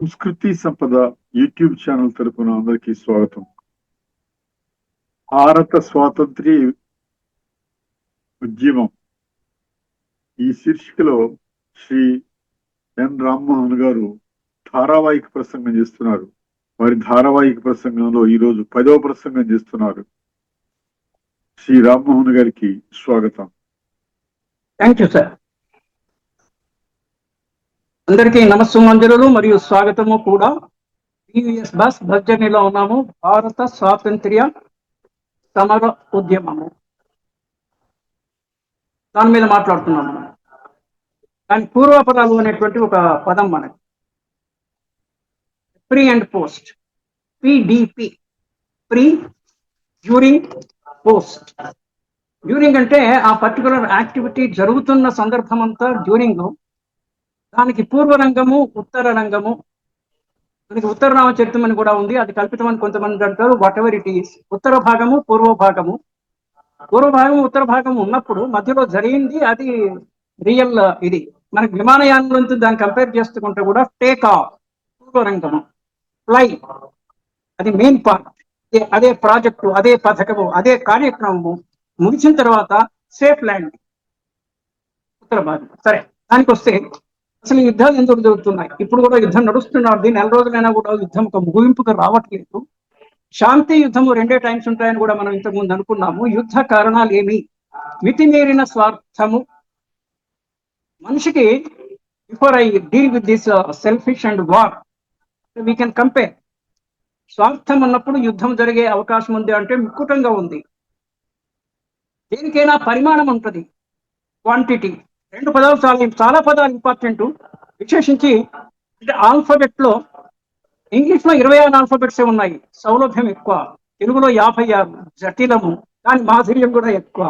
సంస్కృతి సంపద YouTube channel తరపున అందరికీ స్వాగతం. భారత స్వాతంత్ర్య ఉద్యమం ఈ శీర్షికలో శ్రీ ఎన్ రామ్మోహన్ గారు ధారావాహిక ప్రసంగం చేస్తున్నారు. వారి ధారావాహిక ప్రసంగంలో ఈరోజు 10వ ప్రసంగం చేస్తున్నారు. శ్రీ రామ్మోహన్ గారికి స్వాగతం. Thank you sir. అందరికీ నమస్సుమంజలు మరియు స్వాగతము కూడా. టీవీఎస్ బస్ జర్నీలో ఉన్నాము. భారత స్వాతంత్ర్య సమర ఉద్యమము దాని మీద మాట్లాడుతున్నాము. దాని పూర్వపదాలు అనేటువంటి ఒక పదం మనకి pre and post, PDP, pre, during, post. During అంటే ఆ పర్టికులర్ యాక్టివిటీ జరుగుతున్న సందర్భం అంతా డ్యూరింగ్, దానికి పూర్వ రంగము, ఉత్తర రంగము. మనకి ఉత్తర రామచరితం అని కూడా ఉంది, అది కల్పితం అని కొంతమంది అంటారు. వాట్ ఎవర్ ఇట్ ఈస్, ఉత్తర భాగము, పూర్వ భాగము. పూర్వ భాగము, ఉత్తర భాగము ఉన్నప్పుడు మధ్యలో జరిగింది అది రియల్. ఇది మనకి విమానయానం నుంచి దాన్ని కంపేర్ చేసుకుంటే కూడా టేక్ ఆఫ్ పూర్వ రంగము, ఫ్లై అది మెయిన్ పార్ట్. అదే ప్రాజెక్టు, అదే పథకము, అదే కార్యక్రమము ముగిసిన తర్వాత సేఫ్ ల్యాండ్ ఉత్తర భాగం. సరే, దానికి వస్తే అసలు యుద్ధాలు ఎందుకు జరుగుతున్నాయి? ఇప్పుడు కూడా యుద్ధం నడుస్తున్నారు. నెల రోజులైనా కూడా యుద్ధం ఒక ముగింపుకు రావట్లేదు. శాంతి యుద్ధము 2 టైమ్స్ ఉంటాయని కూడా మనం ఇంతకుముందు అనుకున్నాము. యుద్ధ కారణాలు ఏమి? మితిమీరిన స్వార్థము. మనిషికి before I deal with this selfish and war, we can compare. స్వార్థం అన్నప్పుడు యుద్ధం జరిగే అవకాశం ఉంది అంటే మిక్కుటంగా ఉంది. దేనికైనా పరిమాణం ఉంటుంది, క్వాంటిటీ. 2 పదాలు చాలా పదాలు ఇంపార్టెంట్. విశేషించి అంటే ఆల్ఫాబెట్ లో ఇంగ్లీష్ లో 26 ఆల్ఫాబెట్సే ఉన్నాయి, సౌలభ్యం ఎక్కువ. తెలుగులో 56, జటిలము, కానీ మాధుర్యం కూడా ఎక్కువ.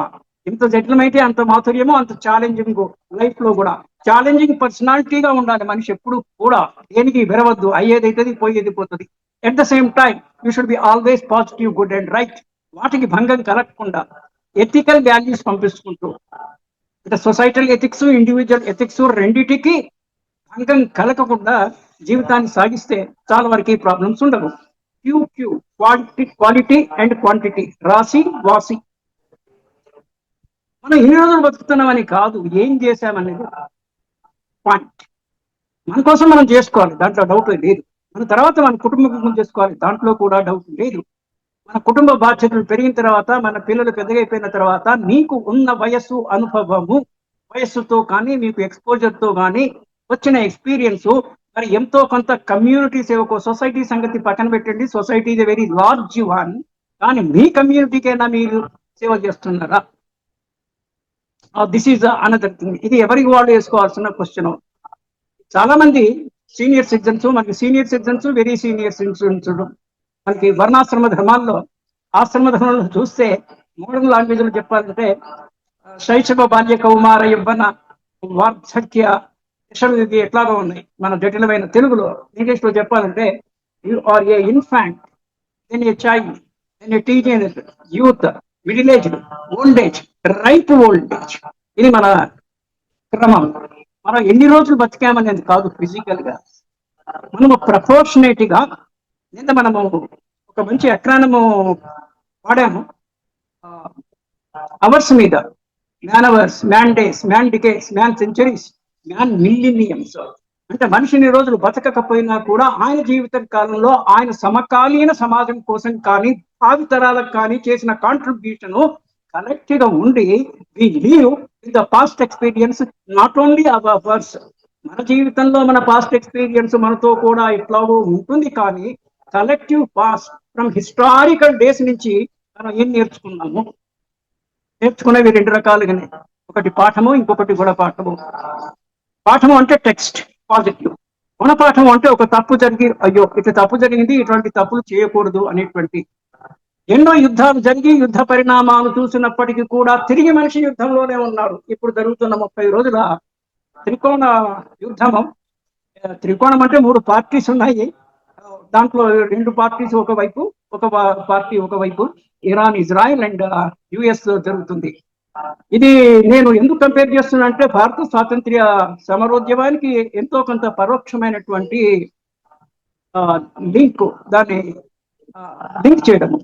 ఎంత జటిలమైతే అంత మాధుర్యము, అంత ఛాలెంజింగ్. లైఫ్ లో కూడా ఛాలెంజింగ్ పర్సనాలిటీగా ఉండాలి మనిషి ఎప్పుడు కూడా. దేనికి వెరవద్దు, అయ్యేదైతుంది, పోయేది పోతుంది. At the same time you should be always positive, good and right. వాటికి భంగం కలగకుండా ఎథికల్ వాల్యూస్ పంపిస్తుంటూ, అంటే సొసైటల్ ఎథిక్స్, ఇండివిజువల్ ఎథిక్స్ రెండిటికి భంగం కలగకుండా జీవితాన్ని సాగిస్తే చాలా వరకు ప్రాబ్లమ్స్ ఉండవు. క్యూ క్వాలిటీ అండ్ క్వాంటిటీ, రాసి వాసి. మనం ఎన్ని రోజులు బతుకుతున్నామని కాదు, ఏం చేశామనేది పాయింట్. మన కోసం మనం చేసుకోవాలి, దాంట్లో డౌట్ లేదు. మన తర్వాత మన కుటుంబం చేసుకోవాలి, దాంట్లో కూడా డౌట్ లేదు. మన కుటుంబ బాధ్యతలు పెరిగిన తర్వాత, మన పిల్లలు పెద్దగైపోయిన తర్వాత, నీకు ఉన్న వయస్సు, అనుభవము, వయస్సుతో కానీ మీకు ఎక్స్పోజర్తో కానీ వచ్చిన ఎక్స్పీరియన్స్, మరి ఎంతో కొంత కమ్యూనిటీ సేవకు. సొసైటీ సంగతి పక్కన పెట్టండి, society is a very large one. కానీ మీ కమ్యూనిటీకైనా మీరు సేవ చేస్తున్నారా? This is another thing. ఇది ఎవరికి వాళ్ళు వేసుకోవాల్సిన క్వశ్చన్. చాలా మంది సీనియర్ సిటిజన్స్, మనకి senior citizens, very senior citizens. మనకి వర్ణాశ్రమ ధర్మాల్లో, ఆశ్రమ ధర్మంలో చూస్తే మోడర్న్ లాంగ్వేజ్ లో చెప్పాలంటే శైశవ, బాల్య, కౌమార, యవ్వన, వార్ధక్య, యశోది ఎట్లాగో ఉన్నాయి. మన జటిలమైన తెలుగులో, ఇంగ్లీష్ లో చెప్పాలంటే you are a infant, then a child, then a teenager, youth, middle age, old age, ripe old age. ఇది మన క్రమం. మనం ఎన్ని రోజులు బతికామనేది కాదు, ఫిజికల్ గా మనము ప్రపోర్షనేట్ గా. నిన్న మనము ఒక మంచి ఎక్రానము వాడాము అవర్స్ మీద. Man hours, man days, man decades, man centuries, man millenniums. అంటే మనిషిని రోజులు బతకకపోయినా కూడా ఆయన జీవిత కాలంలో ఆయన సమకాలీన సమాజం కోసం కానీ భావితరాలకు కానీ చేసిన కాంట్రిబ్యూషన్ కలెక్టివ్ గా ఉండి, we leave with the past experience, not only ours. మన జీవితంలో మన పాస్ట్ ఎక్స్పీరియన్స్ మనతో కూడా ఎట్లాగో ఉంటుంది, కానీ collective past from historical days నుంచి మనం ఏం నేర్చుకున్నాము? నేర్చుకునేవి 2 రకాలుగానే, ఒకటి పాఠము, ఇంకొకటి గుణపాఠము. పాఠము అంటే టెక్స్ట్, పాజిటివ్. గుణపాఠము అంటే ఒక తప్పు జరిగి, అయ్యో ఇట్లా తప్పు జరిగింది, ఇటువంటి తప్పులు చేయకూడదు అనేటువంటి. ఎన్నో యుద్ధాలు జరిగి యుద్ధ పరిణామాలు చూసినప్పటికీ కూడా తిరిగి మనిషి యుద్ధంలోనే ఉన్నారు. ఇప్పుడు జరుగుతున్న 30 రోజుల త్రికోణ యుద్ధము. త్రికోణం అంటే 3 పార్టీస్ ఉన్నాయి. దాంట్లో 2 పార్టీస్ ఒకవైపు, ఒక పార్టీ ఒకవైపు. ఇరాన్, ఇజ్రాయెల్ అండ్ యుఎస్ జరుగుతుంది. ఇది నేను ఎందుకు కంపేర్ చేస్తున్నా అంటే, భారత స్వాతంత్ర్య సమరోద్యమానికి ఎంతో కొంత పరోక్షమైనటువంటి లింక్ దాన్ని లింక్ చేయడము.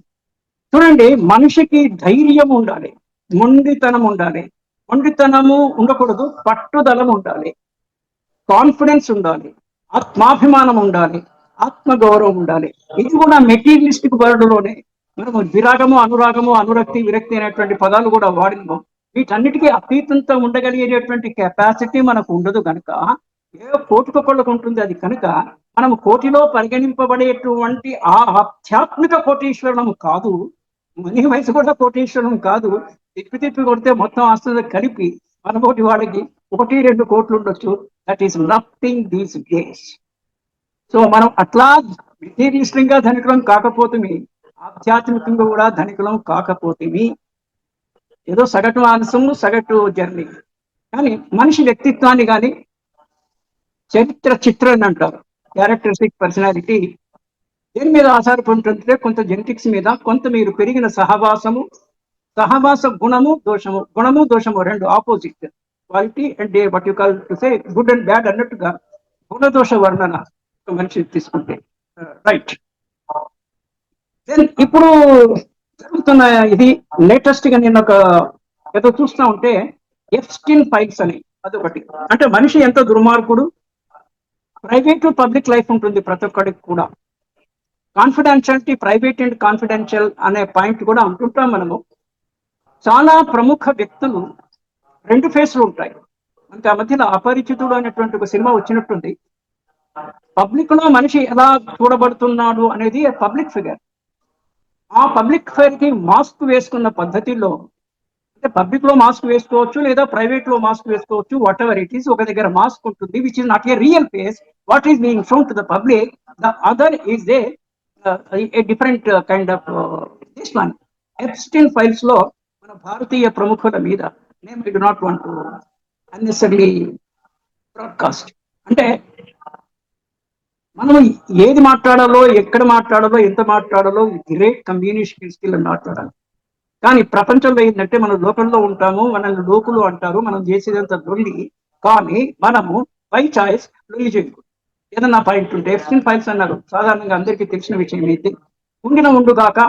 చూడండి, మనిషికి ధైర్యం ఉండాలి, మొండితనం ఉండాలి. మొండితనము ఉండకూడదు, పట్టుదలం ఉండాలి, కాన్ఫిడెన్స్ ఉండాలి, ఆత్మాభిమానం ఉండాలి, ఆత్మగౌరవం ఉండాలి. ఇది కూడా మెటీరియలిస్టిక్ వరల్డ్లోనే మనము విరాగము, అనురాగము, అనురక్తి, విరక్తి అనేటువంటి పదాలు కూడా వాడినము. వీటన్నిటికీ అతీతంతో ఉండగలిగేటటువంటి కెపాసిటీ మనకు ఉండదు కనుక, ఏ కోటికొకళ్ళకు ఉంటుంది అది కనుక, మనము కోటిలో పరిగణింపబడేటువంటి ఆ ఆధ్యాత్మిక కోటీశ్వరణము కాదు, మనీ వయసు కూడా కోటీశ్వరం కాదు. తిప్పి తిప్పి కొడితే మొత్తం ఆస్తులు కలిపి మనబోటి వాడికి 1-2 కోట్లు ఉండొచ్చు. That is nothing these days. So మనం అట్లా మెటీరియలిస్టిక్గా ధనికులం కాకపోతే, ఆధ్యాత్మికంగా కూడా ధనికులం కాకపోతే, ఏదో సగటు మానసము, సగటు జర్నీ. కానీ మనిషి వ్యక్తిత్వాన్ని కానీ చరిత్ర చిత్రాన్ని అంటారు, క్యారెక్టరిస్టిక్ పర్సనాలిటీ దేని మీద ఆధారపడుతుంటే కొంత జెనెటిక్స్ మీద, కొంత మీరు పెరిగిన సహవాసము, సహవాస గుణము, దోషము. గుణము దోషము రెండు opposite, quality and what you call to say good and bad అన్నట్టుగా గుణదోష వర్ణన మనిషి తీసుకుంటే. రైట్. దెన్ ఇప్పుడు జరుగుతున్న ఇది లేటెస్ట్ గా నేను ఏదో చూస్తా ఉంటే ఎప్స్టీన్ ఫైల్స్ అని అదొకటి. అంటే మనిషి ఎంత దుర్మార్గుడు. ప్రైవేట్ పబ్లిక్ లైఫ్ ఉంటుంది ప్రతి ఒక్కడికి కూడా. కాన్ఫిడెన్షియాలిటీ, ప్రైవేట్ అండ్ కాన్ఫిడెన్షియల్ అనే పాయింట్ కూడా అంటుంటాం మనము. చాలా ప్రముఖ వ్యక్తులు 2 ఫేస్లు ఉంటాయి. మనకి ఆ మధ్యలో అపరిచితుడు అనేటువంటి ఒక సినిమా వచ్చినట్టుంది. పబ్లిక్ లో మనిషి ఎలా చూడబడుతున్నాడు అనేది పబ్లిక్ ఫిగర్. ఆ పబ్లిక్ ఫిగర్ కి మాస్క్ వేసుకున్న పద్ధతిలో, అంటే పబ్లిక్ లో మాస్క్ వేసుకోవచ్చు, లేదా ప్రైవేట్ లో మాస్క్ వేసుకోవచ్చు, వాట్ ఎవర్ ఇట్ ఈస్. ఒక దగ్గర మాస్క్ ఉంటుంది which is not a real face. What is being shown to the public, the other is a different kind of this one. Epstein files లో మన భారతీయ ప్రముఖుల మీద name I do not want to unnecessary broadcast. అంటే మనం ఏది మాట్లాడాలో, ఎక్కడ మాట్లాడాలో, ఎంత మాట్లాడాలో గ్రేట్ కమ్యూనికేషన్ స్కిల్ మాట్లాడాలి. కానీ ప్రపంచంలో ఏంటంటే మనం లోకంలో ఉంటాము, మనల్ని లోకులు అంటారు, మనం చేసేదంత లొల్లి. కానీ మనము బై చాయిస్ లొల్లి చేయకూడదు. ఏదన్నా పాయింట్ ఉంటే ఎప్స్టీన్ ఫైల్స్ అన్నారు, సాధారణంగా అందరికీ తెలిసిన విషయం అయితే, ఉండుగాక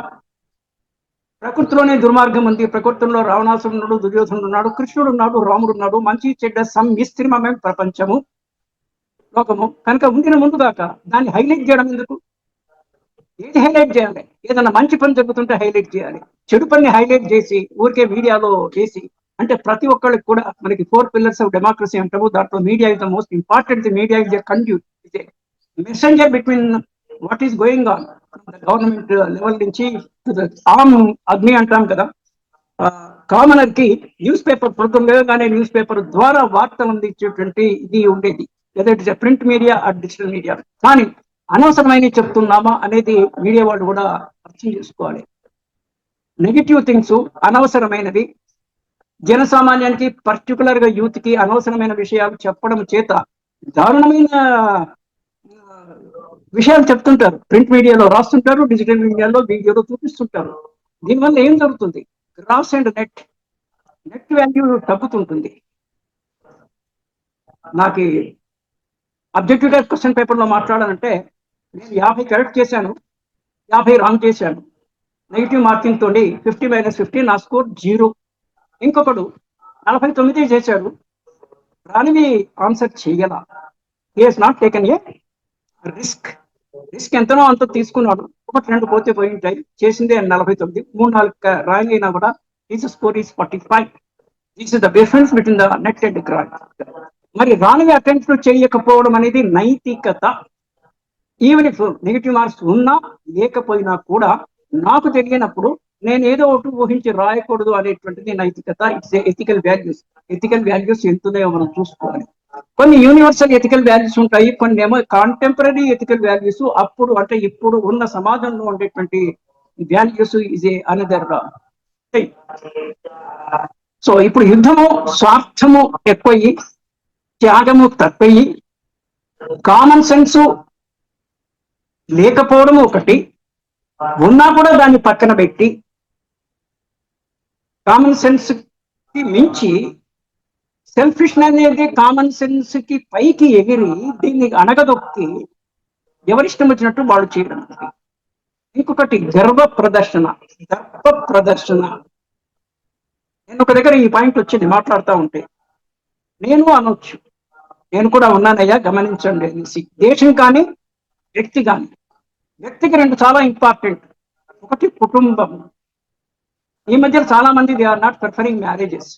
ప్రకృతిలోనే దుర్మార్గం ఉంది. ప్రకృతిలో రావణాసుడు ఉన్నాడు, దుర్యోధనుడు ఉన్నాడు, కృష్ణుడు ఉన్నాడు, రాముడు ఉన్నాడు. మంచి చెడ్డ సమ్మిశ్రమమే ప్రపంచము, లోకము. కనుక ముందుగాక దాన్ని హైలైట్ చేయడం ఎందుకు? ఏది హైలైట్ చేయాలి? ఏదన్నా మంచి పని జరుగుతుంటే హైలైట్ చేయాలి. చెడు పని హైలైట్ చేసి ఊరికే మీడియాలో చేసి, అంటే ప్రతి ఒక్కరికి కూడా మనకి 4 pillars ఆఫ్ డెమోక్రసీ అంటాము. దాంట్లో media is the most important. Media is a conduit, is a messenger between what is going on government level నుంచి ఆమ్ అగ్ని అంటాం కదా. కామనర్ కి న్యూస్ పేపర్ లేగానే న్యూస్ పేపర్ ద్వారా వార్తలు అందించేటువంటి ఇది ఉండేది, ఏదైతే print media or digital media. కానీ అనవసరమైన చెప్తున్నామా అనేది మీడియా వాళ్ళు కూడా అర్థం చేసుకోవాలి. నెగిటివ్ థింగ్స్, అనవసరమైనవి, జనసామాన్యానికి పర్టికులర్ గా యూత్ కి అనవసరమైన విషయాలు చెప్పడం చేత దారుణమైన విషయాలు చెప్తుంటారు. ప్రింట్ మీడియాలో రాస్తుంటారు, డిజిటల్ మీడియాలో వీడియోలో చూపిస్తుంటారు. దీనివల్ల ఏం జరుగుతుంది? గ్రాస్ అండ్ నెట్ వాల్యూ తగ్గుతుంటుంది. నాకు అబ్జెక్టివ్ గా క్వశ్చన్ పేపర్ లో మాట్లాడాలంటే, నేను 50 కరెక్ట్ చేశాను, 50 రాంగ్ చేశాను. నెగిటివ్ మార్కింగ్ తోటి 50-50 నా స్కోర్ 0. ఇంకొకడు 49 చేశాడు, రానివి ఆన్సర్ చేయగల. He has not taken a risk ఎంతనో అంత తీసుకున్నాడు. 1-2 పోతే పోయి ఉంటాయి, చేసిందే 49. 3-4 రాంగ్ అయినా కూడా his score is 45. This is the difference between the net and grand. మరి రానివి అటెంప్ట్ చేయకపోవడం అనేది నైతికత. ఈవెన్ ఇఫ్ నెగిటివ్ మార్క్స్ ఉన్నా లేకపోయినా కూడా నాకు తెలియనప్పుడు నేను ఏదో ఒకటి ఊహించి రాయకూడదు అనేటువంటిది నైతికత. It's ethical values. Ethical values ఎంతున్నాయో మనం చూసుకోవాలి. కొన్ని యూనివర్సల్ ఎథికల్ వాల్యూస్ ఉంటాయి, కొన్ని ఏమో కాంటెంపరీ ఎథికల్ వాల్యూస్. అప్పుడు అంటే ఇప్పుడు ఉన్న సమాజంలో ఉండేటువంటి values is another thing. So ఇప్పుడు యుద్ధము, స్వార్థము ఎక్కువయ్యి, త్యాగము తక్కువయ్యి, కామన్ సెన్స్ లేకపోవడం ఒకటి, ఉన్నా కూడా దాన్ని పక్కన పెట్టి కామన్ సెన్స్ కి మించి సెల్ఫిష్ అనేది కామన్ సెన్స్ కి పైకి ఎగిరి దీన్ని అణగదొక్కి ఎవరిష్టం వచ్చినట్టు వాళ్ళు చేయడం. ఇంకొకటి గర్వ ప్రదర్శన, దర్ప ప్రదర్శన. నేను ఒక దగ్గర ఈ పాయింట్ వచ్చింది మాట్లాడుతూ ఉంటే, నేను అనొచ్చు, నేను కూడా ఉన్నానయ్యా గమనించండి అనేసి. దేశం కానీ వ్యక్తి కానీ, వ్యక్తికి రెండు చాలా ఇంపార్టెంట్. ఒకటి కుటుంబం. ఈ మధ్య చాలా మంది they are not preferring marriages.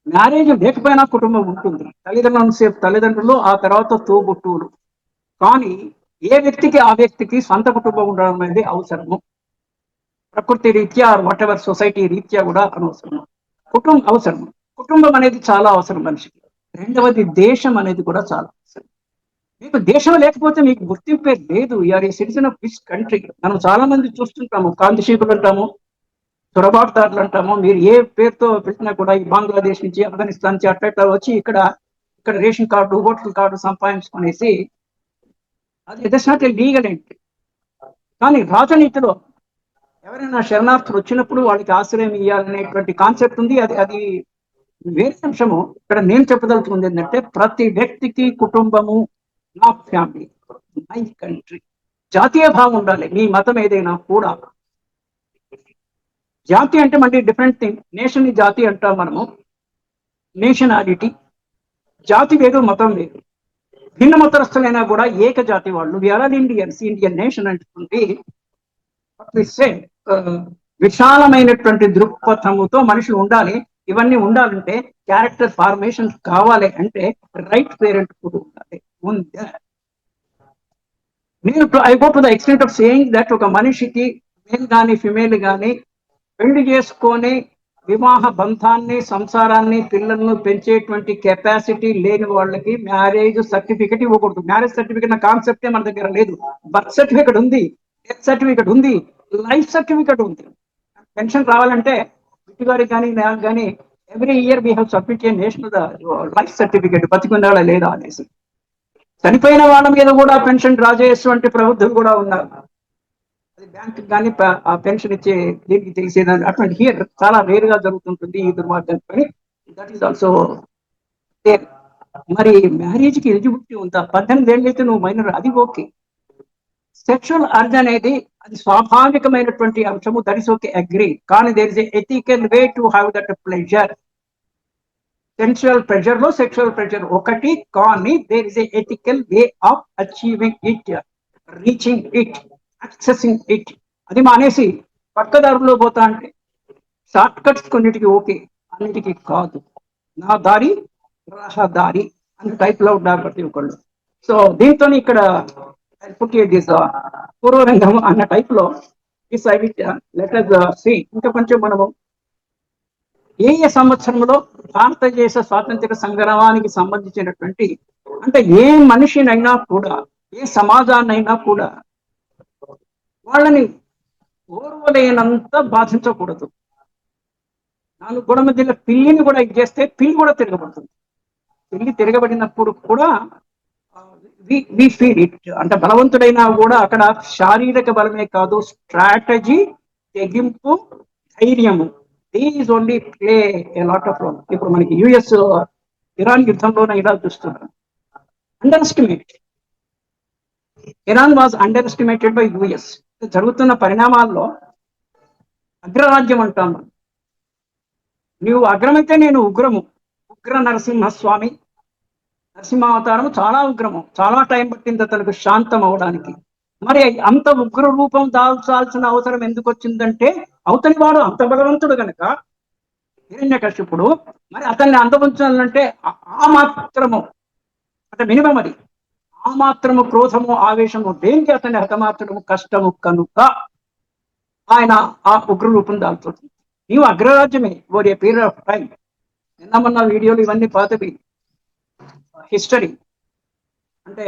Marriage లేకపోయినా కుటుంబం ఉంటుంది, తల్లిదండ్రులను సేపు తల్లిదండ్రులు, ఆ తర్వాత తోబుట్టువులు. కానీ ఏ వ్యక్తికి ఆ వ్యక్తికి సొంత కుటుంబం ఉండడం అనేది అవసరము. ప్రకృతి రీత్యా వాట్ ఎవర్ సొసైటీ రీత్యా కూడా అనవసరం. కుటుంబం అవసరం. కుటుంబం అనేది చాలా అవసరం మనిషికి. రెండవది దేశం అనేది కూడా చాలా అవసరం. మీకు దేశం లేకపోతే మీకు గుర్తింపే లేదు. You are a citizen of this country. మనం చాలా మంది చూస్తుంటాము, కాంతిశీకులు అంటాము, చొరబాటుదారులు అంటాము. మీరు ఏ పేరుతో పెట్టినా కూడా ఈ బంగ్లాదేశ్ నుంచి, ఆఫ్ఘనిస్తాన్ నుంచి అట్లా వచ్చి ఇక్కడ రేషన్ కార్డు, ఓటర్ కార్డు సంపాదించుకునేసి, అది that's not a legal entry. కానీ రాజనీతిలో ఎవరైనా శరణార్థులు వచ్చినప్పుడు వాళ్ళకి ఆశ్రయం ఇవ్వాలనేటువంటి కాన్సెప్ట్ ఉంది. అది వేరే అంశము. ఇక్కడ నేను చెప్పదలుచుకుంది ఏంటంటే, ప్రతి వ్యక్తికి కుటుంబము, నా ఫ్యామిలీ, మై కంట్రీ, జాతీయ భావం ఉండాలి. మీ మతం ఏదైనా కూడా. జాతి అంటే మళ్ళీ డిఫరెంట్ థింగ్. నేషన్ ని జాతి అంటాం మనము, నేషనాలిటీ. జాతి వేరు, మతం వేరు. భిన్న మతస్థులైనా కూడా ఏక జాతి వాళ్ళు. We are all Indians, Indian nation అంటుంది. విశాలమైనటువంటి దృక్పథముతో మనిషి ఉండాలి. ఇవన్నీ ఉండాలంటే క్యారెక్టర్ ఫార్మేషన్ కావాలి అంటే రైట్ పేరెంట్ కూడా ఉండాలి. నేను I go to the extent of saying that ఒక మనిషికి మేల్ కానీ ఫిమేల్ కానీ పెళ్లి చేసుకొని వివాహ బంధాన్ని, సంసారాన్ని, పిల్లలను పెంచేటువంటి కెపాసిటీ లేని వాళ్ళకి మ్యారేజ్ సర్టిఫికెట్ ఇవ్వకూడదు. మ్యారేజ్ సర్టిఫికెట్ కాన్సెప్టే మన దగ్గర లేదు. బర్త్ సర్టిఫికెట్ ఉంది, డెత్ సర్టిఫికెట్ ఉంది, లైఫ్ సర్టిఫికెట్ ఉంది. పెన్షన్ రావాలంటే విట్టి గారికి కానీ నాకు కానీ every year we have submit a national life certificate, బతికున్నాడా లేదా అనేసి. చనిపోయిన వాళ్ళ మీద కూడా పెన్షన్ డ్రా చేసేటువంటి ప్రభుత్వం కూడా ఉన్నారు. అది బ్యాంక్ కానీ ఆ పెన్షన్ ఇచ్చే దీనికి తెలిసేదాన్ని అటువంటి హియర్ చాలా రేర్ గా జరుగుతుంటుంది ఈ దుర్మార్గం. కానీ దట్ ఈస్ ఆల్సో దేర్. మరి మ్యారేజ్ కి ఎలిజిబిలిటీ ఉందా? 18 ఏళ్ళు అయితే నువ్వు మైనర్, అది ఓకే. సెక్షువల్ అర్జ్ అనేది అది స్వాభావికమైనటువంటి అంశము, దట్ ఇస్ ఓకే, అగ్రీ. కానీ there is ethical way to have that pleasure. Sensual pleasure లో సెక్షువల్ ప్రెజర్ ఒకటి, కానీ there is ethical way of achieving it, reaching it, accessing it. అది మానేసి పక్కదారుల్లో పోతా అంటే షార్ట్ కట్స్ కొన్నిటికి ఓకే, అన్నిటికీ కాదు. నా దారి రహదారి అనే టైప్ లో ఉన్నారు ప్రతి ఒక్కళ్ళు. సో దీంతో ఇక్కడ పూర్వరంగం అన్న టైప్ లో ఈ సైడ్ లెటర్ సి. ఇంకా కొంచెం మనము ఏ సంవత్సరంలో భారతదేశ స్వాతంత్ర సంగ్రామానికి సంబంధించినటువంటి, అంటే ఏ మనిషినైనా కూడా, ఏ సమాజాన్నైనా కూడా వాళ్ళని ఓర్వలేనంత బాధించకూడదు. 4 గోడ మధ్యలో పిల్లిని కూడా ఇది చేస్తే పిల్లి కూడా తిరగబడుతుంది. పిల్లి తిరగబడినప్పుడు కూడా వి ఫీల్ ఇట్. అంటే బలవంతుడైనా కూడా అక్కడ శారీరక బలమే కాదు, స్ట్రాటజీ, తెగింపు, ధైర్యము, these only play a lot of role. ఇప్పుడు మనకి యుఎస్ ఇరాన్ యుద్ధంలోనే ఇలా చూస్తున్నాం. Underestimate, Iran was underestimated by US. జరుగుతున్న పరిణామాల్లో అగ్రరాజ్యం అంటాను. నీవు అగ్రమైతే నేను ఉగ్రము. ఉగ్ర నరసింహస్వామి, నరసింహావతారము చాలా ఉగ్రము. చాలా టైం పట్టింది అతనికి శాంతం అవడానికి. మరి అంత ఉగ్ర రూపం దాల్చాల్సిన అవసరం ఎందుకు వచ్చిందంటే, అవతలి వాడు అంత బలవంతుడు కనుక హిరణ్యకశిపుడు, మరి అతన్ని అంతముంచాలంటే ఆ మాత్రము, అంటే మినిమం అది, ఆ మాత్రము క్రోధము, ఆవేశము దేనికి అతన్ని హతమార్చడము కష్టము కనుక ఆయన ఆ ఉగ్ర రూపం దాల్చుతుంది. నీవు అగ్రరాజ్యమే over a period of time. నిన్న మొన్న వీడియోలు ఇవన్నీ పాతవి, హిస్టరీ. అంటే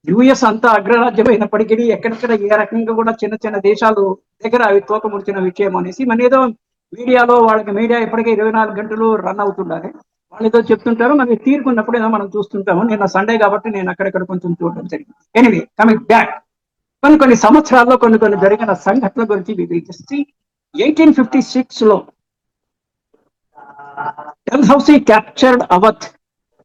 యుఎస్ అంతా అగ్రరాజ్యం అయినప్పటికీ ఎక్కడెక్కడ ఏ రకంగా కూడా చిన్న చిన్న దేశాలు దగ్గర అవి తోకముడిచిన విషయం అనేసి మన ఏదో మీడియాలో, వాళ్ళకి మీడియా ఇప్పటికే 24 గంటలు రన్ అవుతుండాలి. వాళ్ళు ఏదో చెప్తుంటారు, మనకి తీరుకున్నప్పుడు ఏదో మనం చూస్తుంటాము. నిన్న సండే కాబట్టి నేను అక్కడెక్కడ కొంచెం చూడడం జరిగింది. ఎనివే కమింగ్ బ్యాక్, కొన్ని సంవత్సరాల్లో కొన్ని జరిగిన సంఘటనల గురించి వివరించి 1856 లో డల్హౌసీ క్యాప్చర్డ్ అవధ్.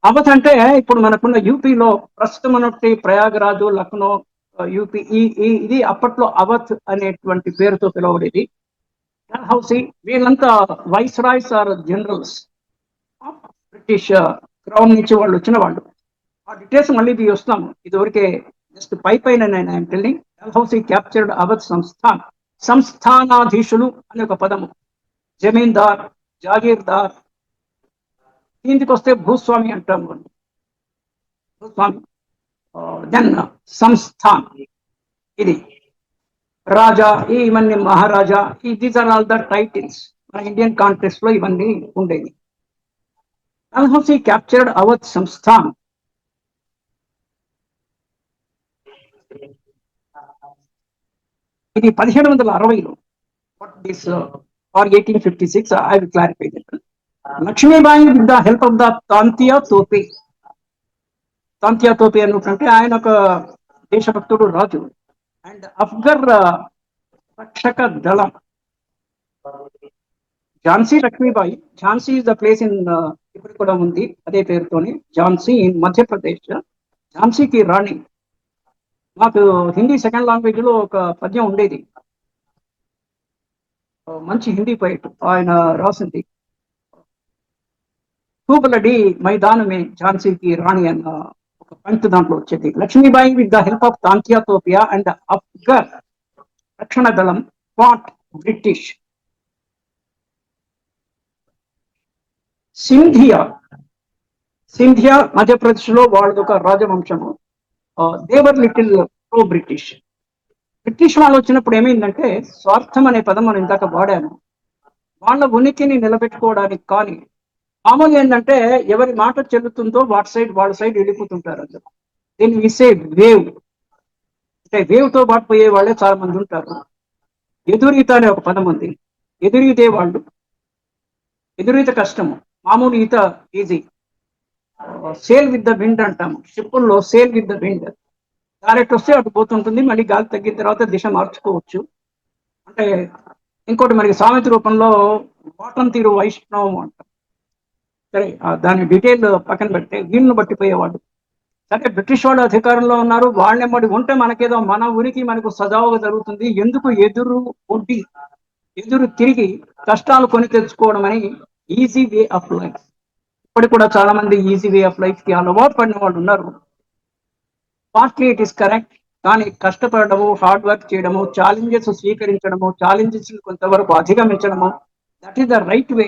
అవధ్ అంటే ఇప్పుడు మనకున్న యూపీలో ప్రస్తుతం ఉన్నట్టు ప్రయాగరాజు, లక్నో, యూపీ ఇది అప్పట్లో అవధ్ అనేటువంటి పేరుతో పిలువబడేది. డల్హౌసీ వీళ్ళంతా viceroys or generals British crown నుంచి వాళ్ళు వచ్చిన వాళ్ళు. ఆ డీటెయిల్స్ మళ్ళీ వస్తాము. ఇదివరకే జస్ట్ పైన నేను టెల్లింగ్. డల్హౌసీ క్యాప్చర్డ్ అవధ్ సంస్థాన్. సంస్థానాధీశులు అనే ఒక పదము. జమీందార్, జాగీర్దార్, దీనికి వస్తే భూస్వామి అంటాము. భూస్వామి, దెన్ సంస్థాన్, ఇది రాజా, ఇవన్నీ మహారాజా, these are all the titles. మన ఇండియన్ కాంటెక్స్ట్ లో ఇవన్నీ ఉండేవి. డల్హౌసీ క్యాప్చర్డ్ అవధ్ సంస్థాన్. ఇది 1760లో. Or 1856, I will clarify that. Lakshmibai with the help of the Tantia Tope. Tantia Tope అనుకుంటే ఆయన ఒక దేశభక్తుడు, రాజు. అండ్ అఫ్ఘర్ రక్షక దళం. Jhansi Lakshmibai. Jhansi is the place in, ఇప్పుడు కూడా ఉంది అదే పేరుతోని, ఝాన్సీ ఇన్ మధ్యప్రదేశ్. ఝాన్సీకి రాణి. మాకు హిందీ సెకండ్ లాంగ్వేజ్ లో ఒక పద్యం ఉండేది, మంచి హిందీ పోయిట్ ఆయన రాసింది. తూబలడి మైదానమే ఝాన్సీకి రాణి అన్న ఒక పంక్తి దాంట్లో వచ్చేది. Lakshmibai with the help of Tantia Tope and అఫ్ఘర్ రక్షణ దళం ఫాట్ బ్రిటిష్. సింధియా. సింధియా మధ్యప్రదేశ్ లో వాళ్ళది ఒక రాజవంశము. They were little pro British. British వాళ్ళు వచ్చినప్పుడు ఏమైందంటే, స్వార్థం అనే పదం మనం ఇందాక వాడాము. వాళ్ళ ఉనికిని నిలబెట్టుకోవడానికి కానీ, మామూలు ఏంటంటే ఎవరి మాట చెల్లుతుందో వాళ్ళ సైడ్ వెళ్ళిపోతుంటారు అందరూ. దీన్ని విసే వేవ్ అంటే వేవ్ తో పాటు పోయే వాళ్ళే చాలా మంది ఉంటారు. ఎదురీత అనే ఒక పదం ఉంది. ఎదురీతే వాళ్ళు. ఎదురీత కష్టము, మామూలు ఈత easy. Sail with the wind అంటాము. షిప్పుల్లో sail with the wind. Direct వస్తే అటు పోతుంటుంది, మళ్ళీ గాలి తగ్గిన తర్వాత దిశ మార్చుకోవచ్చు. అంటే ఇంకోటి మనకి సామెత రూపంలో వాటం తీరు వైష్ణవం అంటాం. సరే, దాని డీటెయిల్ పక్కన పెడితే వీళ్ళను బట్టిపోయేవాళ్ళు. సరే, బ్రిటిష్ వాళ్ళు అధికారంలో ఉన్నారు, వాళ్ళెమ్మడి ఉంటే మనకేదో మన ఉనికి మనకు సజావుగా జరుగుతుంది, ఎందుకు ఎదురు తిరిగి కష్టాలు కొని తెచ్చుకోవడం అని ఈజీ వే ఆఫ్ లైఫ్. ఇప్పటికి కూడా చాలా మంది ఈజీ వే ఆఫ్ లైఫ్ కి అలవాటు పడిన వాళ్ళు ఉన్నారు. పార్ట్లీ ఇట్ ఈస్ కరెక్ట్, కానీ కష్టపడము, హార్డ్ వర్క్ చేయడము, ఛాలెంజెస్ స్వీకరించడము, ఛాలెంజెస్ కొంతవరకు అధిగమించడము, that is the right way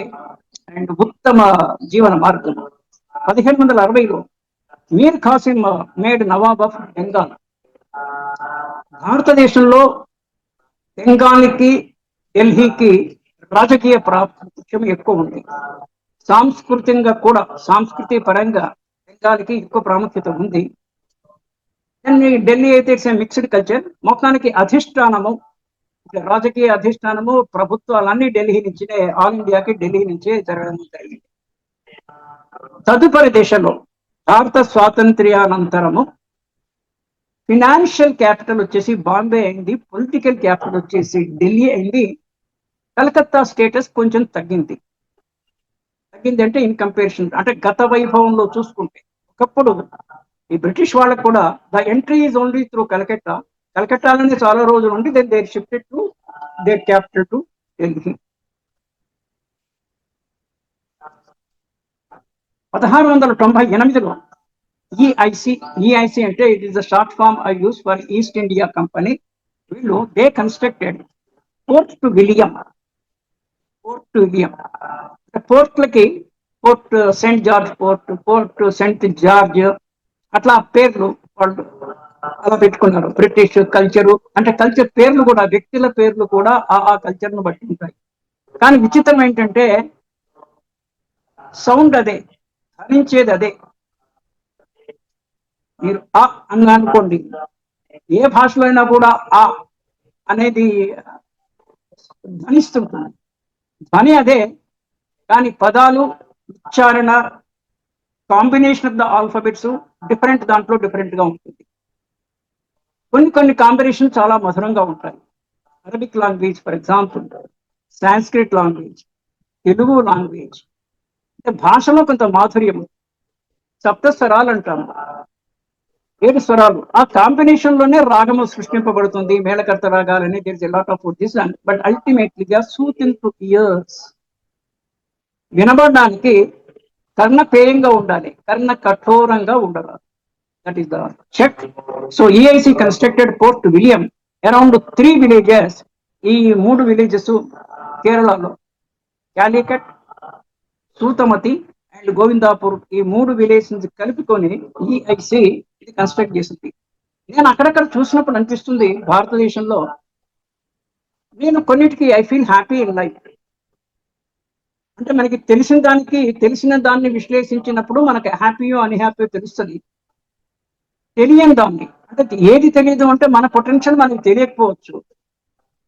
and ఉత్తమ జీవన మార్గం. 1760లో మీర్ ఖాసిం మేడ్ నవాబ్ ఆఫ్ బెంగాల్. భారతదేశంలో బెంగాల్కి, ఢిల్లీకి రాజకీయ ప్రాముఖ్యం ఎక్కువ ఉంది. సాంస్కృతికంగా కూడా, సాంస్కృతి పరంగా బెంగాల్కి ఎక్కువ ప్రాముఖ్యత ఉంది. ఢిల్లీ అయితే ఇట్స్ మిక్స్డ్ కల్చర్. మొత్తానికి అధిష్టానము, రాజకీయ అధిష్టానము, ప్రభుత్వాలన్నీ ఢిల్లీ నుంచే, ఆల్ ఇండియాకి ఢిల్లీ నుంచే జరగడం జరిగింది. తదుపరి దేశంలో భారత స్వాతంత్ర్యానంతరము ఫినాన్షియల్ క్యాపిటల్ వచ్చేసి బాంబే అయింది, పొలిటికల్ క్యాపిటల్ వచ్చేసి ఢిల్లీ అయింది. కలకత్తా స్టేటస్ కొంచెం తగ్గింది అంటే ఇన్ కంపారిజన్, అంటే గత వైభవంలో చూసుకుంటే. ఒకప్పుడు ఈ బ్రిటిష్ వాళ్ళకు కూడా the entry is only through Calcutta. కలకత్తాలోనే చాలా రోజులు ఉండి then they shifted to their capital to Delhi. 1698లో ఈఐసి అంటే it is the short form I use for East India company. వీళ్ళు they constructed fort to William. పోర్ట్లకి fort saint George fort, fort saint George, అట్లా పేర్లు వాళ్ళు అలా పెట్టుకున్నారు. British culture అంటే కల్చర్ పేర్లు కూడా, వ్యక్తుల పేర్లు కూడా ఆ కల్చర్ ను బట్టి ఉంటాయి. కానీ విచిత్రం ఏంటంటే సౌండ్ అదే, ధ్వనించేది అదే. మీరు ఆ అని అనుకోండి, ఏ భాషలో అయినా కూడా ఆ అనేది ధ్వనిస్తుంటుంది. ధ్వని అదే, కానీ పదాలు, ఉచ్చారణ, combination of the alphabets different, దాంట్లో డిఫరెంట్ గా ఉంటుంది. కొన్ని కాంబినేషన్ చాలా మధురంగా ఉంటాయి. Arabic language for example, Sanskrit language, Telugu language, అంటే భాషలో కొంత మాధుర్యం. సప్తస్వరాలు అంటాము. 7 స్వరాలు. ఆ కాంబినేషన్ లోనే రాగము సృష్టింపబడుతుంది. మేళకర్త రాగాలని there is a lot of this and but ultimately they are soothing to ears. వినబడడానికి కర్ణపేయంగా ఉండాలి, కర్ణ కఠోరంగా ఉండరాదు. That is the check. So EIC constructed fort William around 3 villages. ఈ 3 విలేజెస్ కేరళలో కాలికట్, సూతమతి అండ్ గోవిందాపూర్, ఈ 3 విలేజెస్ కలుపుకొని ఈఐసి ఇది కన్స్ట్రక్ట్ చేసింది. నేను అక్కడక్కడ చూసినప్పుడు అనిపిస్తుంది భారతదేశంలో నేను కొన్నిటికి I feel happy in life. అంటే మనకి తెలిసిన దాన్ని విశ్లేషించినప్పుడు మనకి హ్యాపీయో అన్హ్యాపీయో తెలుస్తుంది. తెలియని దాన్ని అంటే ఏది తెలియదు అంటే మన పొటెన్షియల్ మనకి తెలియకపోవచ్చు.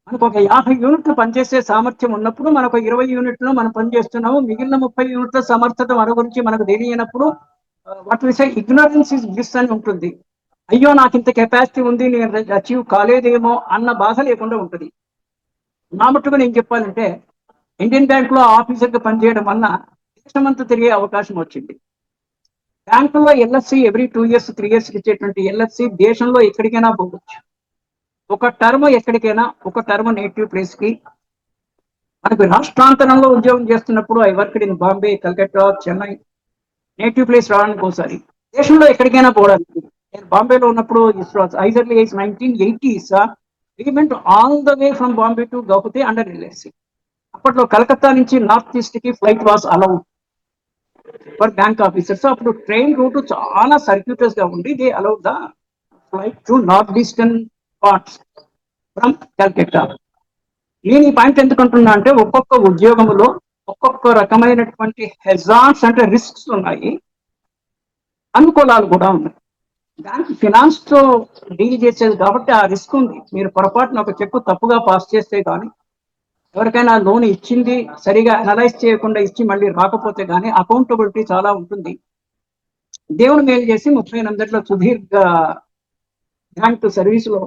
మనకు ఒక 50 యూనిట్లు పనిచేసే సామర్థ్యం ఉన్నప్పుడు మనకు 20 యూనిట్లు మనం పనిచేస్తున్నాము, మిగిలిన 30 యూనిట్ల సమర్థత మన గురించి మనకు తెలియనప్పుడు what we say ignorance is bliss అని ఉంటుంది. అయ్యో నాకు ఇంత కెపాసిటీ ఉంది, నేను అచీవ్ కాలేదేమో అన్న బాధ లేకుండా ఉంటుంది. నా మట్టుకు నేను చెప్పాలంటే ఇండియన్ బ్యాంక్ లో ఆఫీసర్గా పనిచేయడం వల్ల దేశమంతా తిరిగే అవకాశం వచ్చింది. బ్యాంకుల్లో ఎల్ఎఫ్సి ఎవ్రీ 2 years 3 years ఇచ్చేటువంటి ఎల్ఎఫ్సి దేశంలో ఎక్కడికైనా పోవచ్చు. ఒక టర్మ్ ఎక్కడికైనా, ఒక టర్మ్ నేటివ్ ప్లేస్ కి. మనకు రాష్ట్రాంతరంలో ఉద్యోగం చేస్తున్నప్పుడు I worked in Bombay, Calcutta, Chennai. Native place రావడానికి ఒకసారి, దేశంలో ఎక్కడికైనా పోవడానికి. నేను బాంబేలో ఉన్నప్పుడు ఐజర్లీ 1980s we went all the way from Bombay to Gauhati under LSC. అప్పట్లో కలకత్తా నుంచి నార్త్ ఈస్ట్ కి flight was allowed for bank officers. అప్పుడు ట్రైన్ రూట్ చాలా సర్క్యూటర్స్ గా ఉండి they allowed the flight to north eastern parts from Calcutta. నేను ఈ point ఎందుకంటున్నా అంటే ఒక్కొక్క ఉద్యోగంలో ఒక్కొక్క రకమైనటువంటి హెజార్డ్స్ అంటే రిస్క్స్ ఉన్నాయి, అనుకూలాలు కూడా ఉన్నాయి. దానికి ఫినాన్స్ తో డీల్ చేసేది కాబట్టి ఆ రిస్క్ ఉంది. మీరు పొరపాటున ఒక చెక్కు తప్పుగా పాస్ చేస్తే కానీ, ఎవరికైనా లోన్ ఇచ్చింది సరిగా అనలైజ్ చేయకుండా ఇచ్చి మళ్ళీ రాకపోతే కానీ అకౌంటబిలిటీ చాలా ఉంటుంది. దేవుడు మేలు చేసి 38 సుదీర్ఘ బ్యాంక్ సర్వీసులో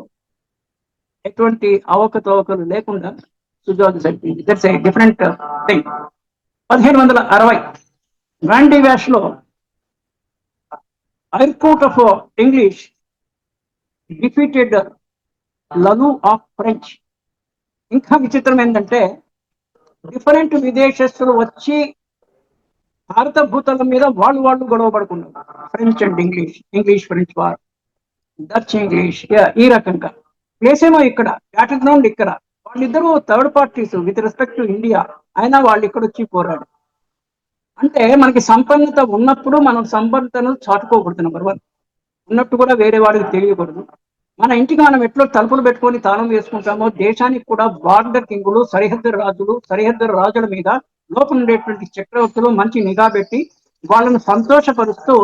ఎటువంటి అవకతవకలు లేకుండా సుజాలు సరిపోయింది. That's a different thing. 1760 Wandiwash లో Eyre Coote of English defeated Lally of French. ఇంకా విచిత్రం ఏంటంటే డిఫరెంట్ విదేశస్తులు వచ్చి భారత భూతలం మీద వాళ్ళు గొడవ పడుకున్నారు. French and English, English French war, Dutch English, ఈ రకంగా. ప్లేస్ ఏమో ఇక్కడ, బ్యాటిల్ గ్రౌండ్ ఇక్కడ. వాళ్ళిద్దరూ third parties with respect to India, అయినా వాళ్ళు ఇక్కడ వచ్చి పోరాడు. అంటే మనకి సంపన్నత ఉన్నప్పుడు మనం సంపన్నతను చాటుకోకూడదు. నెంబర్ 1 ఉన్నట్టు కూడా వేరే వాడికి తెలియకూడదు. మన ఇంటికి మనం ఎట్లో తలుపులు పెట్టుకొని తాళం వేసుకుంటామో, దేశానికి కూడా బార్డర్ కింగులు, సరిహద్దు రాజుల మీద లోపల ఉండేటువంటి చక్రవర్తులు మంచి నిఘా పెట్టి వాళ్ళను సంతోషపరుస్తూ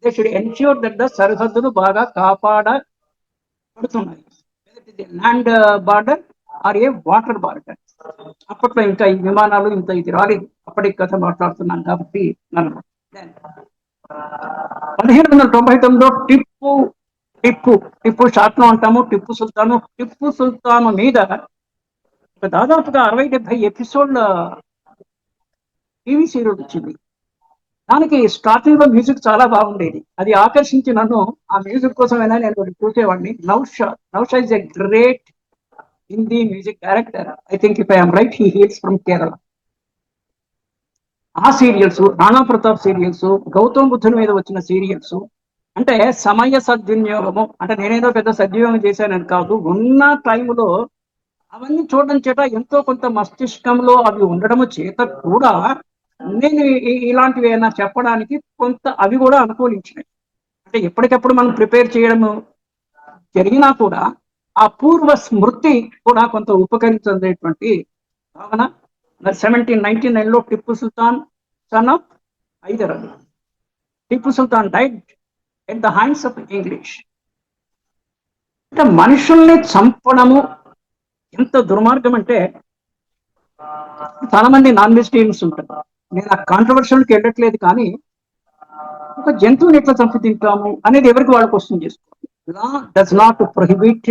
they should ensure that the సరిహద్దులు బాగా కాపాడబడుతున్నాయి. Land border or a water border. అప్పట్లో ఇంకా ఈ విమానాలు ఇంత ఇది రాలేదు. అప్పటికి కథ మాట్లాడుతున్నాను కాబట్టి. 1799లో టిప్పు షార్ట్ లో అంటాము టిప్పు సుల్తాను మీద దాదాపుగా 60-70 ఎపిసోడ్ల టీవీ సీరియల్ వచ్చింది. దానికి స్టార్టింగ్ లో మ్యూజిక్ చాలా బాగుండేది. అది ఆకర్షించి నన్ను ఆ మ్యూజిక్ కోసమైనా నేను చూసేవాడిని. Naushad is a great Hindi music director. I think if I'm right, he hails from Kerala. ఆ సీరియల్స్, రాణా ప్రతాప్ సీరియల్స్, గౌతమ్ బుద్ధుని మీద వచ్చిన సీరియల్స్, అంటే సమయ సద్వినియోగము. అంటే నేనేదో పెద్ద సద్వినియోగం చేశానని కాదు, ఉన్న టైంలో అవన్నీ చూడడం చేత ఎంతో కొంత మస్తిష్కంలో అవి ఉండడము చేత కూడా నేను ఇలాంటివి ఏమైనా చెప్పడానికి కొంత అవి కూడా అనుకూలించినాయి. అంటే ఎప్పటికప్పుడు మనం ప్రిపేర్ చేయడము జరిగినా కూడా ఆ పూర్వ స్మృతి కూడా కొంత ఉపకరించేటువంటి భావన. 1799లో Tipu Sultan son of Hyder Ali. Tipu Sultan died at the hands of English. అంటే మనుషుల్ని చంపడము ఎంత దుర్మార్గం అంటే, చాలా మంది నాన్ వెజిటేరియన్స్ ఉంటారు. నేను ఆ కాంట్రవర్షన్కి వెళ్ళట్లేదు, కానీ ఒక జంతువుని ఎట్లా చంపి తింటాము అనేది ఎవరికి వాళ్ళకి వస్తుంది చేసుకోవాలి. Law does not prohibit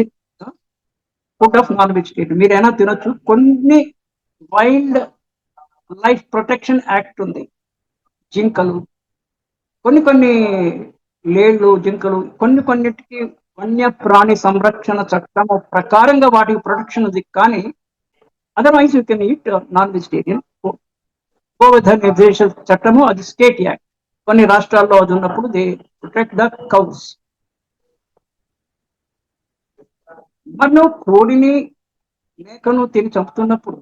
food of non vegetarian. మీరైనా తినొచ్చు. కొన్ని వైల్డ్ లైఫ్ ప్రొటెక్షన్ యాక్ట్ ఉంది. జింకలు, కొన్ని లేళ్ళు, జింకలు కొన్నిటికి వన్య ప్రాణి సంరక్షణ చట్టం ప్రకారంగా వాటికి ప్రొటెక్షన్ ఉంది. కానీ otherwise you can eat non vegetarian. గోవధ నిర్దేశ చట్టము అది స్టేట్ యాక్ట్. కొన్ని రాష్ట్రాల్లో అది ఉన్నప్పుడు దే ప్రొటెక్ట్ ద కౌస్. మరి నువ్వు కోడిని మేకను తిని చంపుతున్నప్పుడు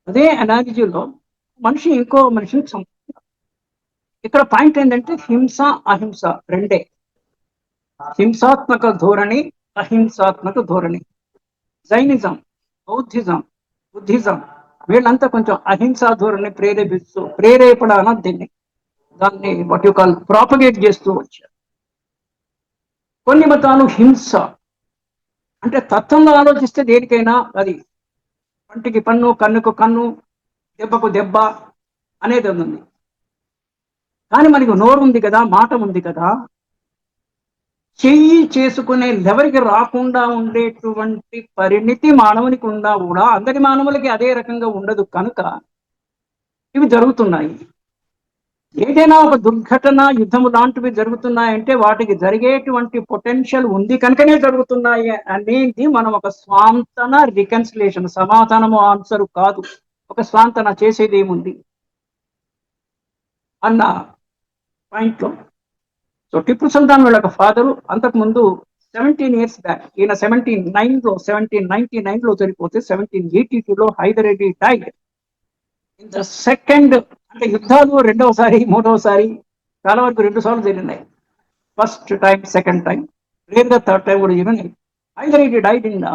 అదే అనాలజీలో మనిషి ఇంకో మనిషిని చంపుతున్నారు. ఇక్కడ పాయింట్ ఏంటంటే హింస అహింస రెండే. హింసాత్మక ధోరణి, అహింసాత్మక ధోరణి. జైనిజం, బౌద్ధిజం, బుద్ధిజం వీళ్ళంతా కొంచెం అహింసా ధోరణి ప్రేరేపణ దీన్ని దాన్ని వాట్ యు కాల్ ప్రాపగేట్ చేస్తూ వచ్చారు. కొన్ని మతాలు హింస అంటే తత్వంలో ఆలోచిస్తే దేనికైనా అది పంటికి పన్ను, కన్నుకు కన్ను, దెబ్బకు దెబ్బ అనేది ఉంది. కానీ మనకి నోరు ఉంది కదా, మాట ఉంది కదా, చెయ్యి చేసుకునే లెవెల్కి రాకుండా ఉండేటువంటి పరిణితి మానవునికి ఉన్నా కూడా అందరి మానవులకి అదే రకంగా ఉండదు కనుక ఇవి జరుగుతున్నాయి. ఏదైనా ఒక దుర్ఘటన, యుద్ధము లాంటివి జరుగుతున్నాయంటే వాటికి జరిగేటువంటి పొటెన్షియల్ ఉంది కనుకనే జరుగుతున్నాయి అనేది మనం ఒక స్వాంతన రికన్సిలేషన్, సమాధానము ఆన్సర్ కాదు, ఒక స్వాంతన చేసేది ఏముంది అన్న పాయింట్లో. సో టిప్పు సుల్తాన్ వీళ్ళ ఫాదరు అంతకుముందు 17 years బ్యాక్, ఈయన 1799లో చనిపోతే 1782లో Hyder Ali died in the second. అంటే యుద్ధాలు రెండవసారి, మూడవసారి, చాలా వరకు 2 సార్లు జరిగినాయి. ఫస్ట్ టైం, సెకండ్ టైం, రేర్గా థర్డ్ టైం కూడా జరిగినాయి. Hyder Ali died in the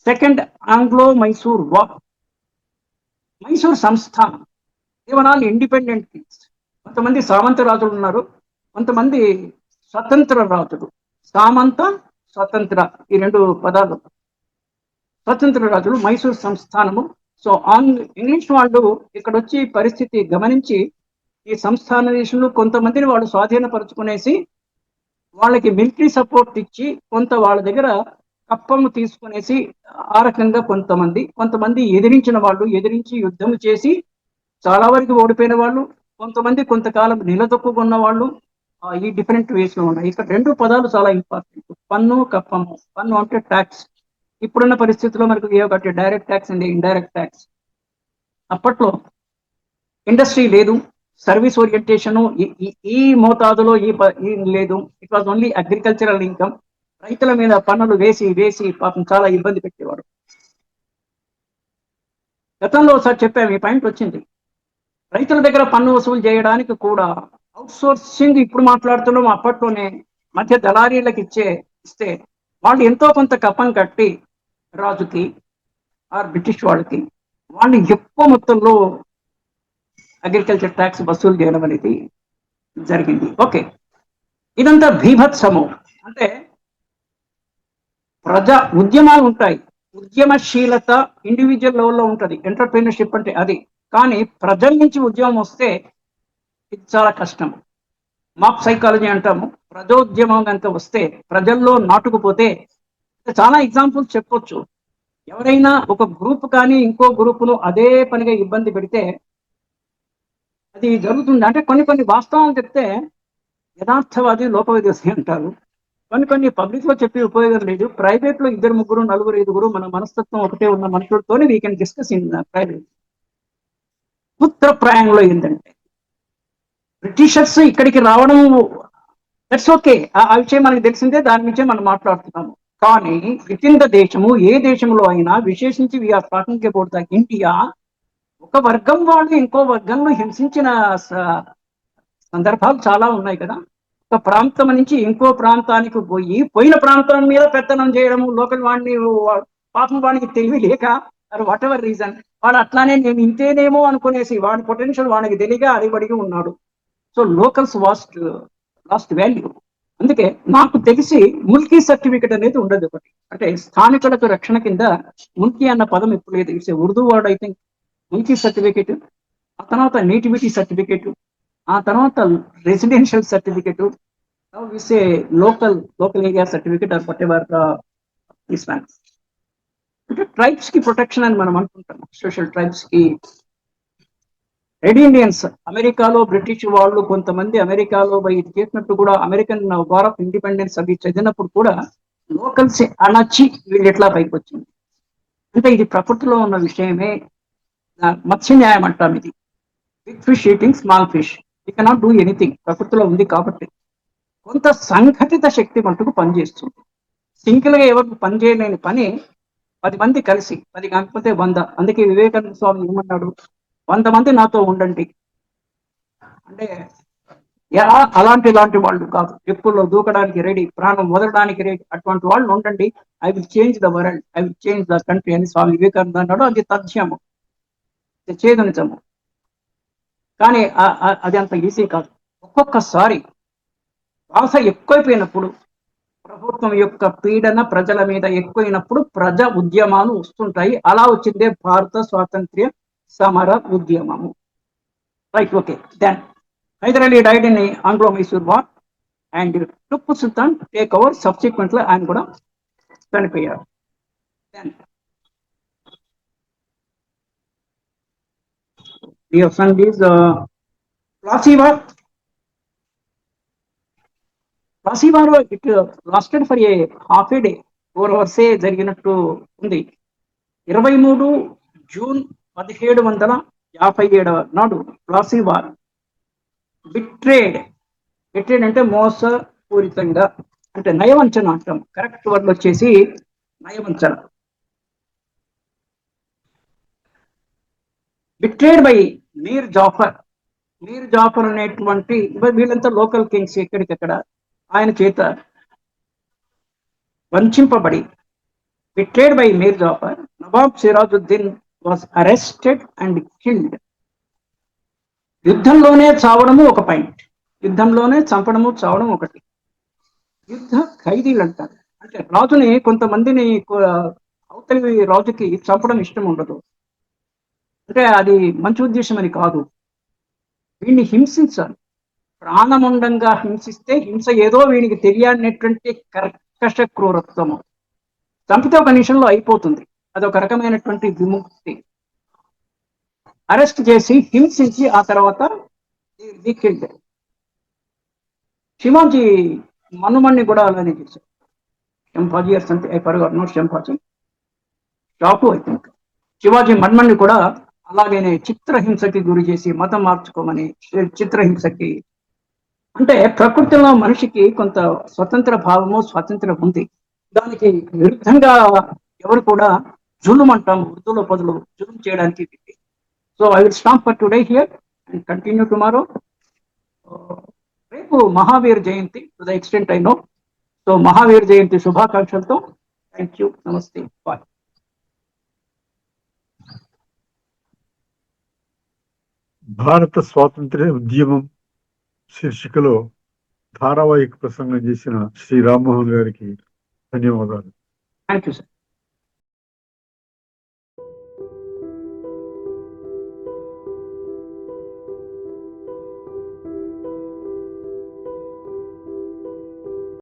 second Anglo Mysore war. Mysore సంస్థానం కేవలం ఇండిపెండెంట్ కింగ్స్. కొంతమంది సామంత రాజులు ఉన్నారు, కొంతమంది స్వతంత్ర రాజులు. సామంత, స్వతంత్ర ఈ 2 పదాలు. స్వతంత్ర రాజులు, మైసూర్ సంస్థానము. సో ఇంగ్లీష్ వాళ్ళు ఇక్కడ వచ్చి పరిస్థితి గమనించి ఈ సంస్థానీయులు కొంతమందిని వాళ్ళు స్వాధీనపరుచుకునేసి వాళ్ళకి మిలిటరీ సపోర్ట్ ఇచ్చి కొంత వాళ్ళ దగ్గర కప్పము తీసుకునేసి ఆ రకంగా కొంతమంది ఎదిరించిన వాళ్ళు, ఎదిరించి యుద్ధం చేసి చాలా వరకు ఓడిపోయిన వాళ్ళు, కొంతమంది కొంతకాలం నిలదొక్కున్న వాళ్ళు, ఈ డిఫరెంట్ వేస్ లో ఉన్నాయి. ఇక్కడ 2 పదాలు చాలా ఇంపార్టెంట్, పన్ను, కప్పము. పన్ను అంటే ట్యాక్స్. ఇప్పుడున్న పరిస్థితుల్లో మనకు ఒకటి direct tax and indirect tax. అప్పట్లో ఇండస్ట్రీ లేదు, సర్వీస్ ఓరియంటేషన్ ఈ మోతాదులో లేదు. It was only agricultural income. రైతుల మీద పన్నులు వేసి పాపం చాలా ఇబ్బంది పెట్టేవాడు. గతంలో ఒకసారి చెప్పాము, ఈ పాయింట్ వచ్చింది. రైతుల దగ్గర పన్ను వసూలు చేయడానికి కూడా అవుట్ సోర్సింగ్ ఇప్పుడు మాట్లాడుతున్నాం, అప్పట్లోనే మధ్య దళారీలకు ఇస్తే వాళ్ళు ఎంతో కొంత కప్పం కట్టి రాజుకి ఆర్ బ్రిటిష్ వాళ్ళకి వాళ్ళు ఎక్కువ మొత్తంలో అగ్రికల్చర్ ట్యాక్స్ వసూలు చేయడం అనేది జరిగింది. ఓకే, ఇదంతా భీభత్సము. అంటే ప్రజా ఉద్యమాలు ఉంటాయి, ఉద్యమశీలత ఇండివిజువల్ లెవెల్లో ఉంటుంది, ఎంటర్ప్రీనర్షిప్ అంటే అది. కానీ ప్రజల నుంచి ఉద్యమం వస్తే ఇది చాలా కష్టం. మాప్ సైకాలజీ అంటాము. ప్రజోద్యమం కనుక వస్తే, ప్రజల్లో నాటుకుపోతే, చాలా ఎగ్జాంపుల్స్ చెప్పొచ్చు. ఎవరైనా ఒక గ్రూప్ కానీ ఇంకో గ్రూపును అదే పనిగా ఇబ్బంది పెడితే అది జరుగుతుంది. అంటే కొన్ని వాస్తవాలు చెప్తే యథార్థవాది లోపవిదేశి అంటారు. కొన్ని పబ్లిక్ లో చెప్పి ఉపయోగం లేదు. ప్రైవేట్ లో 2, 3, 4, 5 మన మనస్తత్వం ఒకటే ఉన్న మనుషులతోనే we can discuss in private. సూత్రప్రాయంలో ఏంటంటే బ్రిటిషర్స్ ఇక్కడికి రావడం దట్స్ ఓకే, ఆ విషయం మనకి తెలిసిందే, దాని నుంచే మనం మాట్లాడుతున్నాము. కానీ విత్ ఇన్ ద దేశము, ఏ దేశంలో అయినా, విశేషించి we're talking about the India, ఒక వర్గం వాళ్ళు ఇంకో వర్గంలో హింసించిన సందర్భాలు చాలా ఉన్నాయి కదా. ఒక ప్రాంతం నుంచి ఇంకో ప్రాంతానికి పోయిన ప్రాంతం మీద పెత్తనం చేయడము, లోకల్ వాడిని పాపం వాడికి తెలివి లేక వాట్ ఎవర్ రీజన్ వాడు అట్లానే నేను ఇంతేనేమో అనుకునేసి వాడి పొటెన్షియల్ వాడికి తెలియగా అడిబడిగా ఉన్నాడు. So locals last value. అందుకే నాకు తెలిసి ముల్కీ సర్టిఫికెట్ అనేది ఉండదు ఒకటి. అంటే స్థానికులకు రక్షణ కింద ముల్కీ అన్న పదం ఇప్పుడు లేదు. It's Urdu word I think. ముల్కీ సర్టిఫికెట్, ఆ తర్వాత నేటివిటీ సర్టిఫికెట్, ఆ తర్వాత residential certificate, local area certificate or whatever this one. అంటే ట్రైబ్స్ కి ప్రొటెక్షన్ అని మనం అనుకుంటాం. సోషల్ ట్రైబ్స్ కి రెడ్ ఇండియన్స్ అమెరికాలో బ్రిటిష్ వాళ్ళు కొంతమంది అమెరికాలో ఇది చేసినప్పుడు కూడా అమెరికన్ వార్ ఆఫ్ ఇండిపెండెన్స్ అవి చదివినప్పుడు కూడా లోకల్స్ అణచి వీళ్ళు ఎట్లా పైకి వచ్చింది అంటే ఇది ప్రకృతిలో ఉన్న విషయమే. మత్స్య న్యాయం అంటాం ఇది. Big fish eating small fish, you cannot do anything. ప్రకృతిలో ఉంది కాబట్టి కొంత సంఘటిత శక్తి మటుకు పనిచేస్తుంది. సింగిల్ గా ఎవరు పనిచేయలేని పని 10 మంది కలిసి, 10 కాకపోతే 100. అందుకే వివేకానంద స్వామి ఏమన్నాడు, 100 మంది నాతో ఉండండి అంటే ఇలాంటి వాళ్ళు కాదు, ఎక్కువలో దూకడానికి రెడీ, ప్రాణం వదలడానికి రెడీ, అటువంటి వాళ్ళు ఉండండి. I will change the world, I will change the country అని స్వామి వివేకానంద అన్నాడు. అది తథ్యము, చేదు నిజము. కానీ అది అంత ఈజీ కాదు. ఒక్కొక్కసారి ఆశ ఎక్కువైపోయినప్పుడు, ప్రభుత్వం యొక్క పీడన ప్రజల మీద ఎక్కువైనప్పుడు ప్రజా ఉద్యమాలు వస్తుంటాయి. అలా వచ్చిందే భారత స్వాతంత్ర్య సమర ఉద్యమము. Right, okay. Then Hyder Ali died in Anglo Mysore war and Tipu Sultan take over. Subsequent లో ఆయన కూడా చనిపోయారు. దెన్ your son is Plessy war. Plessy war it lasted for a half a day, 4 hours జరిగినట్టు ఉంది. 23 జూన్ 1757 నాడు ప్లాసీ వార్. బిట్రేడ్ అంటే మోసపూరితంగా, అంటే నయవంచన అంటాం. కరెక్ట్ వర్డ్ వచ్చేసి నయవంచన. Betrayed by Mir Jafar. మీర్ జాఫర్ అనేటువంటి వీళ్ళంతా లోకల్ కింగ్స్, ఎక్కడికక్కడ ఆయన చేత వంచింపబడి, betrayed by Mir Jafar, nawab Sirajuddin was arrested and killed. యుద్ధంలోనే చావడము ఒక పాయింట్, యుద్ధంలోనే చంపడము చావడం ఒకటి. యుద్ధ ఖైదీలు అంటారు. అంటే రాజుని, కొంతమందిని అవతలి రాజుకి చంపడం ఇష్టం ఉండదు, అంటే అది మంచి ఉద్దేశం అని కాదు. వీడిని హింసించాలి, ప్రాణముండంగా హింసిస్తే హింస ఏదో వీడికి తెలియనటువంటి కర్కశ క్రూరత్వము. చంపితే ఒక నిమిషంలో అయిపోతుంది, అదొక రకమైనటువంటి విముక్తి. అరెస్ట్ చేసి హింసించి ఆ తర్వాత శివాజీ మనుమణ్ణి కూడా అలానే చేశారు. Shambhaji or something, I forgot, not Shambhaji, Shahu I think. Shivaji మన్మణ్ణి కూడా అలాగనే చిత్రహింసకి గురి చేసి మతం మార్చుకోమని, చిత్రహింసకి. అంటే ప్రకృతిలో మనిషికి కొంత స్వతంత్ర భావము, స్వాతంత్రం ఉంది. దానికి విరుద్ధంగా ఎవరు కూడా జులుం అంటాం, ఉర్దూలో పదులు జులుం చేయడానికి. So I will stop for today here and continue tomorrow. రేపు Mahavir Jayanti, to the extent I know. So Mahavir Jayanti శుభాకాంక్షలతో థ్యాంక్ యూ, నమస్తే, బాయ్. భారత స్వాతంత్ర్య ఉద్యమం శీర్షికలో ధారావాహిక ప్రసంగం చేసిన శ్రీ రామ్మోహన్ గారికి ధన్యవాదాలు. Thank you sir.